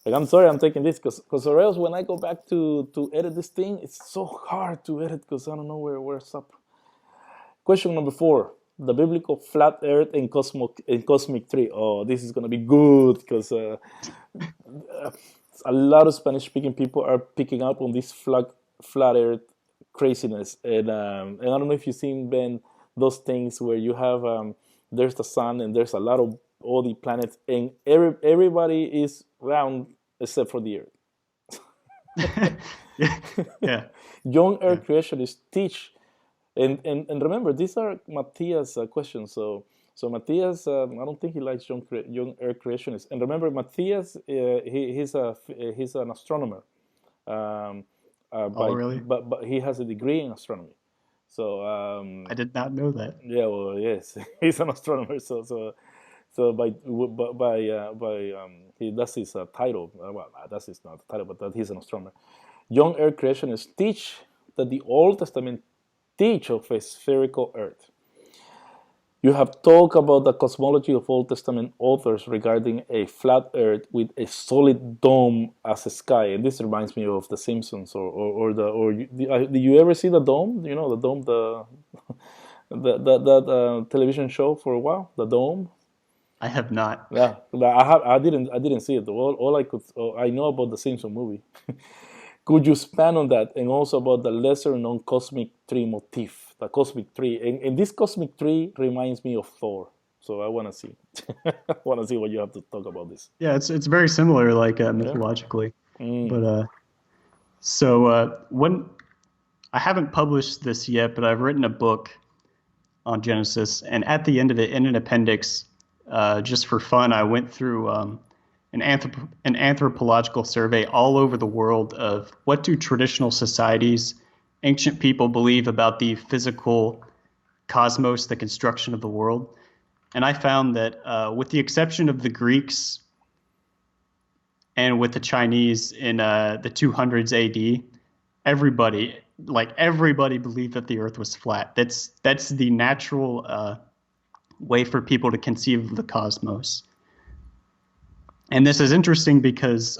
Like, I'm sorry, I'm taking this because or else when I go back to edit this thing, it's so hard to edit because I don't know where's up. Question number 4: the biblical flat Earth and cosmic tree. Oh, this is gonna be good because a lot of Spanish-speaking people are picking up on this flat Earth craziness, and I don't know if you've seen, Ben, those things where you have there's the sun and there's a lot of all the planets and everybody is round except for the Earth. Yeah. Yeah. Young Yeah. Earth creationists teach, and remember these are Matthias questions, so Matthias, I don't think he likes young Earth creationists. And remember, Matthias, he's an astronomer, um, Oh, really? but he has a degree in astronomy. So I did not know that. yeah, well, yes, he's an astronomer. So by he that's his title. Well, that's his not title, but that he's an astronomer. Young Earth creationists teach that the Old Testament teach of a spherical Earth. You have talked about the cosmology of Old Testament authors regarding a flat Earth with a solid dome as a sky, and this reminds me of The Simpsons, did you ever see the dome? You know the dome, that television show for a while, the dome. I have not. Yeah, I didn't see it. All I know about the Simpson movie. Could you expand on that and also about the lesser known cosmic tree motif, the cosmic tree? And this cosmic tree reminds me of Thor. So I want to see. I want to see what you have to talk about this. Yeah, it's very similar, like Yeah. mythologically. Mm. But so when I haven't published this yet, but I've written a book on Genesis, and at the end of it, in an appendix, just for fun, I went through an anthropological survey all over the world of what do traditional societies, ancient people believe about the physical cosmos, the construction of the world. And I found that with the exception of the Greeks and with the Chinese in the 200s AD, everybody believed that the Earth was flat. That's the natural way for people to conceive of the cosmos. And this is interesting because,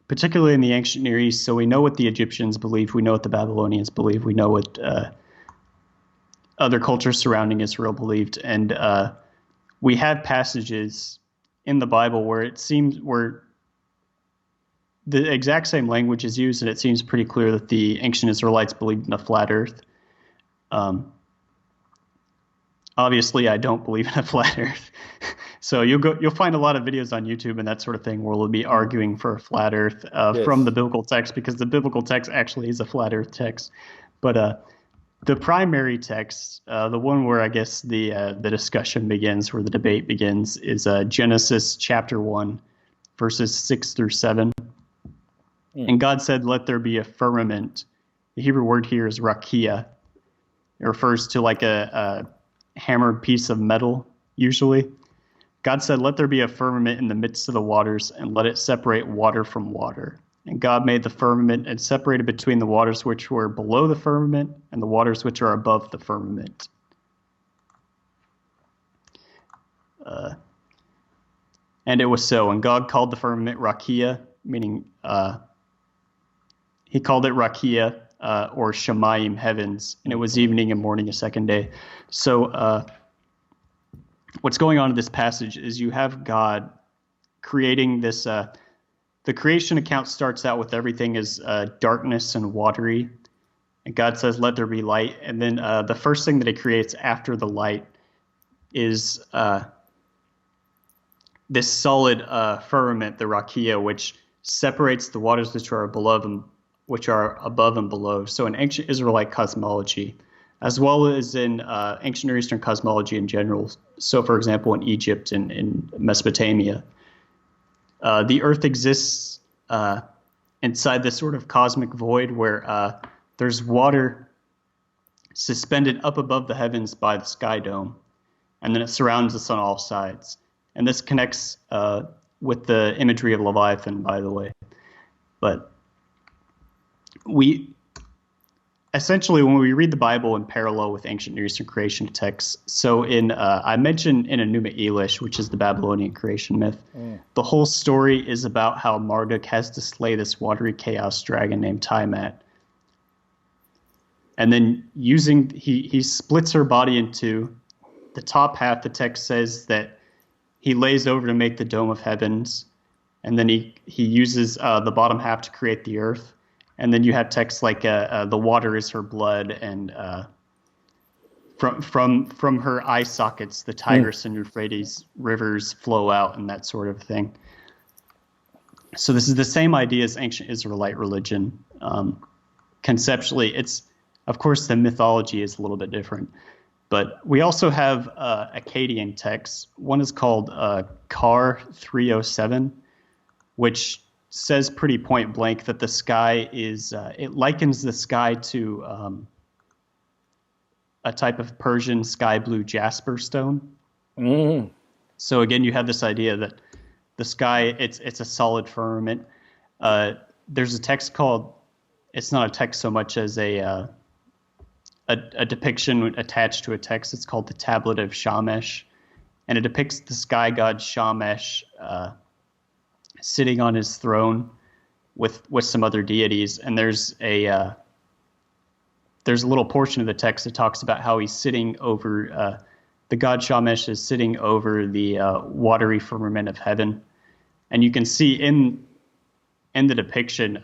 particularly in the ancient Near East, so we know what the Egyptians believed, we know what the Babylonians believed, we know what other cultures surrounding Israel believed, and we have passages in the Bible where the exact same language is used, and it seems pretty clear that the ancient Israelites believed in a flat Earth. Obviously, I don't believe in a flat Earth. So you'll find a lot of videos on YouTube and that sort of thing where we'll be arguing for a flat Earth from the biblical text, because the biblical text actually is a flat Earth text. But the primary text, the one where I guess the discussion begins, where the debate begins, is Genesis chapter 1, verses 6 through 7. And God said, "Let there be a firmament." The Hebrew word here is rakia. It refers to like a hammered piece of metal, usually. God said, "Let there be a firmament in the midst of the waters, and let it separate water from water." And God made the firmament and separated between the waters which were below the firmament and the waters which are above the firmament. And it was so. And God called the firmament Rakia, meaning he called it Rakia, or Shemayim, heavens. And it was evening and morning, a second day. So what's going on in this passage is you have God creating this. The creation account starts out with everything as darkness and watery. And God says, "Let there be light." And then the first thing that he creates after the light is this solid firmament, the rakia, which separates the waters which are above and below. So in ancient Israelite cosmology, as well as in ancient Near Eastern cosmology in general, so for example in Egypt and in Mesopotamia, the Earth exists inside this sort of cosmic void where there's water suspended up above the heavens by the sky dome, and then it surrounds us on all sides. And this connects with the imagery of Leviathan, by the way. But essentially, when we read the Bible in parallel with ancient Near Eastern creation texts, so I mentioned in Enuma Elish, which is the Babylonian creation myth, the whole story is about how Marduk has to slay this watery chaos dragon named Tiamat. And then he splits her body in two. The top half, the text says that he lays over to make the dome of heavens, and then he uses the bottom half to create the earth. And then you have texts like the water is her blood, and from her eye sockets, the Tigris and Euphrates rivers flow out, and that sort of thing. So this is the same idea as ancient Israelite religion. Conceptually, of course, the mythology is a little bit different. But we also have Akkadian texts. One is called Kar 307, which says pretty point blank that the sky is, it likens the sky to a type of Persian sky blue jasper stone. Mm. So again, you have this idea that the sky, it's a solid firmament. There's a text called, it's not a text so much as a depiction attached to a text. It's called the Tablet of Shamash, and it depicts the sky god Shamash sitting on his throne with some other deities. And there's a little portion of the text that talks about how he's sitting over the god Shamash is sitting over the watery firmament of heaven, and you can see in the depiction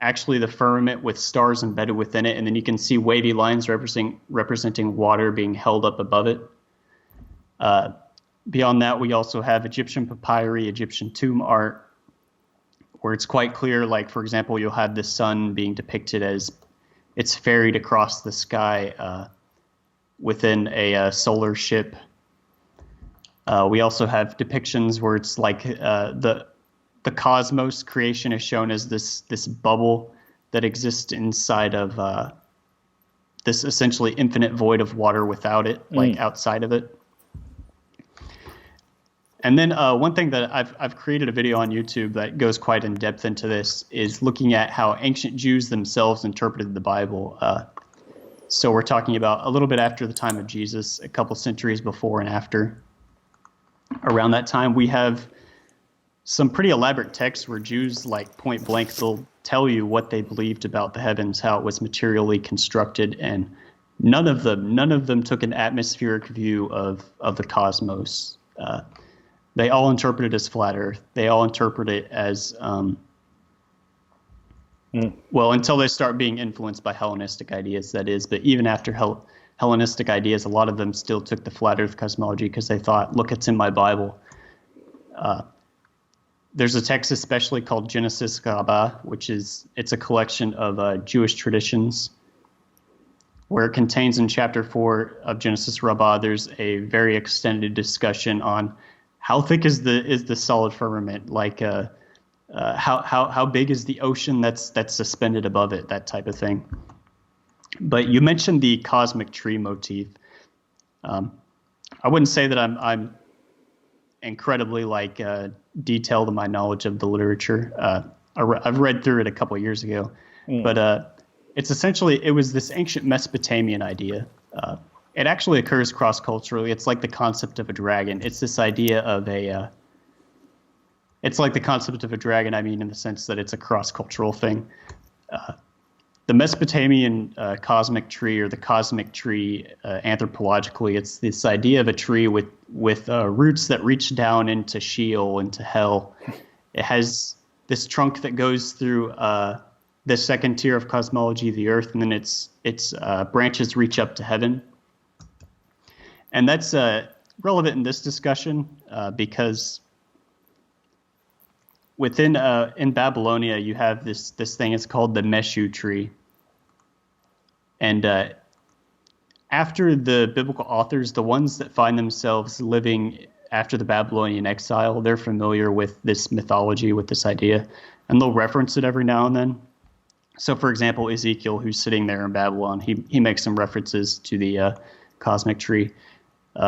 actually the firmament with stars embedded within it, and then you can see wavy lines representing water being held up above it. Beyond that, we also have Egyptian papyri, Egyptian tomb art, where it's quite clear, like, for example, you'll have the sun being depicted as it's ferried across the sky within a solar ship. We also have depictions where it's like the cosmos creation is shown as this bubble that exists inside of this essentially infinite void of water without it, like outside of it. And then one thing that I've created a video on YouTube that goes quite in depth into this is looking at how ancient Jews themselves interpreted the Bible. So we're talking about a little bit after the time of Jesus, a couple centuries before and after. Around that time, we have some pretty elaborate texts where Jews, like point blank, they'll tell you what they believed about the heavens, how it was materially constructed, and none of them took an atmospheric view of the cosmos. They all interpret it as flat Earth. They all interpret it as, well, until they start being influenced by Hellenistic ideas, that is. But even after Hellenistic ideas, a lot of them still took the flat Earth cosmology because they thought, look, it's in my Bible. There's a text especially called Genesis Rabbah, it's a collection of Jewish traditions, where it contains in chapter 4 of Genesis Rabbah, there's a very extended discussion on how thick is the solid firmament, like how big is the ocean that's suspended above it, that type of thing. But you mentioned the cosmic tree motif. I wouldn't say that I'm incredibly detailed in my knowledge of the literature. I've read through it a couple of years ago, but it's essentially, it was this ancient Mesopotamian idea. It actually occurs cross-culturally. It's like the concept of a dragon. It's this idea of it's like the concept of a dragon, I mean, in the sense that it's a cross-cultural thing. The Mesopotamian cosmic tree, or the cosmic tree anthropologically, it's this idea of a tree with roots that reach down into Sheol, into hell. It has this trunk that goes through the second tier of cosmology, the earth, and then its branches reach up to heaven. And that's relevant in this discussion because in Babylonia you have this thing. It's called the Meshu tree, and after the biblical authors, the ones that find themselves living after the Babylonian exile, they're familiar with this mythology, with this idea, and they'll reference it every now and then. So, for example, Ezekiel, who's sitting there in Babylon, he makes some references to the cosmic tree.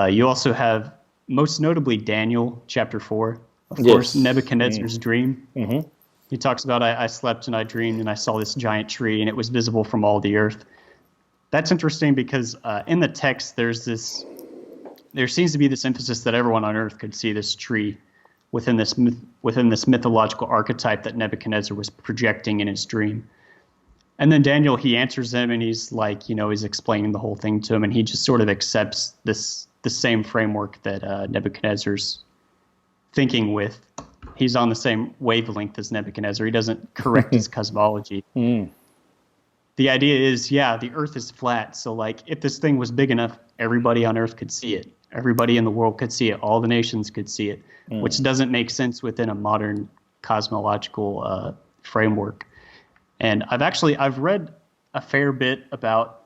You also have, most notably, Daniel chapter 4. Of course, Nebuchadnezzar's dream. Mm-hmm. He talks about, I slept and I dreamed and I saw this giant tree and it was visible from all the earth. That's interesting because in the text, there seems to be this emphasis that everyone on earth could see this tree within this mythological archetype that Nebuchadnezzar was projecting in his dream. And then Daniel, he answers him and he's like, he's explaining the whole thing to him, and he just sort of accepts the same framework that Nebuchadnezzar's thinking with. He's on the same wavelength as Nebuchadnezzar. He doesn't correct his cosmology. The idea is, the earth is flat. So like if this thing was big enough, everybody on earth could see it. Everybody in the world could see it. All the nations could see it, which doesn't make sense within a modern cosmological framework. And I've read a fair bit about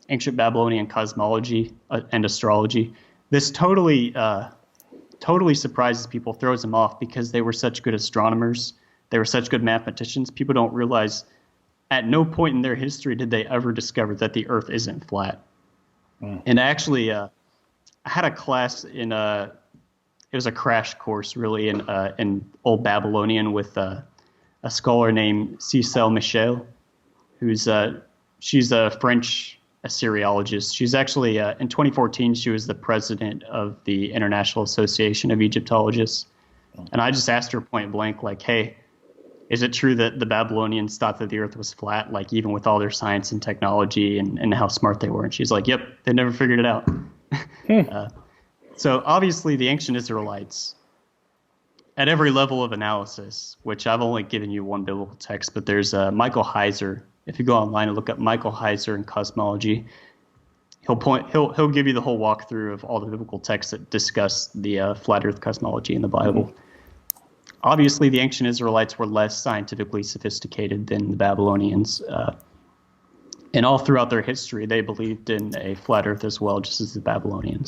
ancient Babylonian cosmology and astrology. This totally surprises people, throws them off, because they were such good astronomers. They were such good mathematicians. People don't realize at no point in their history did they ever discover that the earth isn't flat. And actually, I had a class it was a crash course really in Old Babylonian with a scholar named Cécile Michel, she's a French Assyriologist. She's actually, in 2014, she was the president of the International Association of Egyptologists. And I just asked her point blank, like, hey, is it true that the Babylonians thought that the earth was flat, like even with all their science and technology and how smart they were? And she's like, yep, they never figured it out. So obviously the ancient Israelites, at every level of analysis, which I've only given you one biblical text, but there's Michael Heiser. If you go online and look up Michael Heiser and cosmology, he'll give you the whole walkthrough of all the biblical texts that discuss the flat earth cosmology in the Bible. Obviously, the ancient Israelites were less scientifically sophisticated than the Babylonians. And all throughout their history, they believed in a flat earth as well, just as the Babylonians.